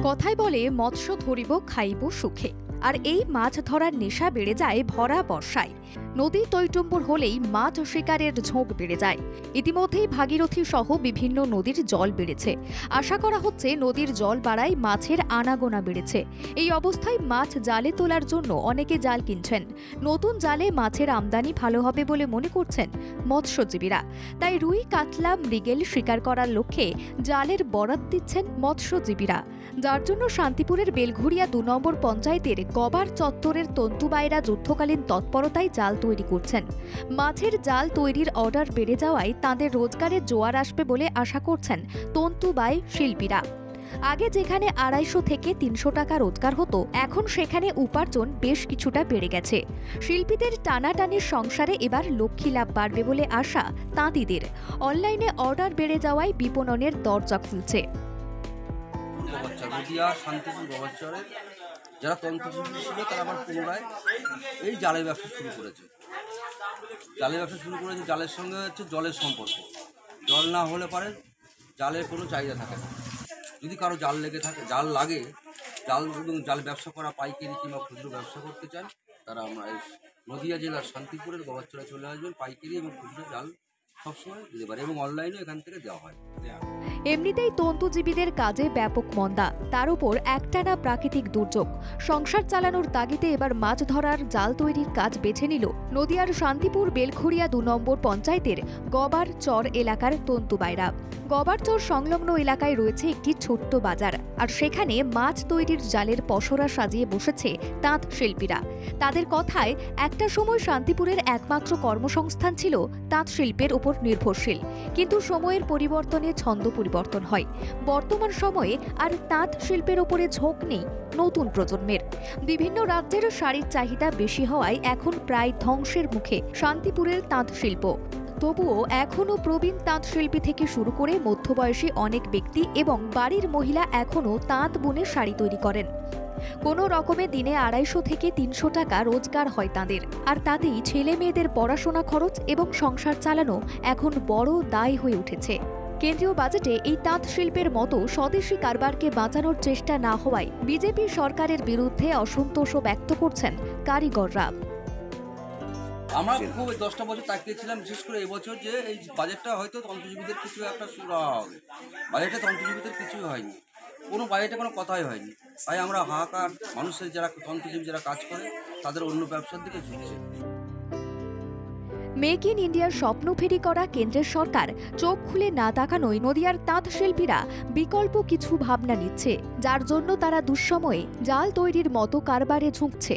কথায় বলে মৎস্য ধরিব খাইব সুখে। আর এই মাছ ধরার নেশা বেড়ে যায় ভরা বর্ষায়। নদী টইটুম্বুর হলেই মাছ শিকারের ঝোঁক বেড়ে যায়। ইতিমধ্যেই ভাগীরথী সহ বিভিন্ন নদীর জল বেড়েছে। আশা করা হচ্ছে নদীর জল বাড়ায় মাছের আনাগোনা বেড়েছে। এই অবস্থায় মাছ জালে তোলার জন্য অনেকে জাল কিনছেন। নতুন জালে মাছের আমদানি ভালো হবে বলে মনে করছেন মৎস্যজীবীরা। তাই রুই, কাতলা, মৃগেল শিকার করার লক্ষ্যে জালের বরাত দিচ্ছেন মৎস্যজীবীরা, যার জন্য শান্তিপুরের বেলঘুরিয়া ২ নম্বর পঞ্চায়েতের গবার চত্বরের তন্তুবাইরা যুদ্ধকালীন তৎপরতায় জাল তৈরি করছেন। মাছের জাল তৈরির অর্ডার বেড়ে যাওয়ায় তাঁদের রোজগারের জোয়ার আসবে বলে আশা করছেন তন্তুবাই শিল্পীরা। আগে যেখানে ২৫০ থেকে ৩০০ টাকা রোজগার হতো, এখন সেখানে উপার্জন বেশ কিছুটা বেড়ে গেছে। শিল্পীদের টানাটানির সংসারে এবার লক্ষ্মী লাভ বাড়বে বলে আশা তাঁতিদের। অনলাইনে অর্ডার বেড়ে যাওয়ায় বিপণনের দরজা খুলছে। যারা তন্ত্রজীবী ছিল তারা আবার পুনরায় এই জালের ব্যবসা শুরু করেছে। জালের সঙ্গে হচ্ছে জলের সম্পর্ক। জল না হলে পারে জালের কোনো চাহিদা থাকে না। যদি কারো জাল লাগে এবং জাল ব্যবসা করা পাইকারি কিংবা খুচরো ব্যবসা করতে চান, তারা আমরা এই নদিয়া জেলার শান্তিপুরের গবারচড়ায় চলে আসবেন। পাইকারি এবং খুচরো জাল সবসময় দিতে পারে এবং অনলাইনে এখান থেকে দেওয়া হয়। এমনিতেই তন্তুজীবীদের কাজে ব্যাপক মন্দা, তার উপর একটানা প্রাকৃতিক দুর্যোগ। সংসার চালানোর তাগিদে এবার মাছ ধরার জাল তৈরির কাজ বেছে নিল নদিয়ার শান্তিপুর বেলঘুরিয়া ২ নম্বর পঞ্চায়েতের গবার চর এলাকার তন্তুবাইরা। গবার চর সংলগ্ন এলাকায় রয়েছে একটি ছোট্ট বাজার, আর সেখানে মাছ তৈরির জালের পসরা সাজিয়ে বসেছে তাঁত শিল্পীরা। তাদের কথায় একটা সময় শান্তিপুরের একমাত্র কর্মসংস্থান ছিল তাঁত শিল্পের উপর নির্ভরশীল, কিন্তু সময়ের পরিবর্তনে ছন্দ পরিবর্তন হয়। বর্তমান সময়ে আর তাঁত শিল্পের ওপরে ঝোঁক নেই নতুন প্রজন্মের। বিভিন্ন রাজ্যের শাড়ির চাহিদা বেশি হওয়ায় এখন প্রায় ধ্বংসের মুখে শান্তিপুরের তাঁত শিল্প। তবুও এখনও প্রবীণ তাঁত শিল্পী থেকে শুরু করে মধ্যবয়সী অনেক ব্যক্তি এবং বাড়ির মহিলা এখনও তাঁত বুনে শাড়ি তৈরি করেন। কোনো রকমে দিনে ২৫০ থেকে ৩০০ টাকা রোজগার হয় তাঁদের, আর তাতেই ছেলে মেয়েদের পড়াশোনা খরচ এবং সংসার চালানো এখন বড় দায় হয়ে উঠেছে। কেন্দ্রীয় বাজেটে এই তাঁত শিল্পের মতো স্বদেশি কারবারকে বাঁচানোর চেষ্টা না হওয়ায় বিজেপি সরকারের বিরুদ্ধে অসন্তোষও ব্যক্ত করছেন কারিগররা। আমরা খুব 10টা বছর তাকিয়েছিলাম, বিশেষ করে এবছর, যে এই বাজেটটা হয়তো তন্ত্রজীবীদের কিছু একটা সুরা হবে। বাজেটে তন্ত্রজীবীদের কিছুই হয়নি, কোনো বাজেটে কোনো কথাই হয়নি। তাই আমরা হাহাকার, মানুষের যারা তন্ত্রজীবী যারা কাজ করে তাদের অন্য ব্যবসার দিকে ঝুঁকছে। মেক ইন ইন্ডিয়ার স্বপ্ন ফেরি করা কেন্দ্রের সরকার চোখ খুলে না তাকানোয় নদিয়ার তাঁত শিল্পীরা বিকল্প কিছু ভাবনা নিচ্ছে, যার জন্য তারা দুঃসময়ে জাল তৈরির মতো কারবারে ঝুঁকছে।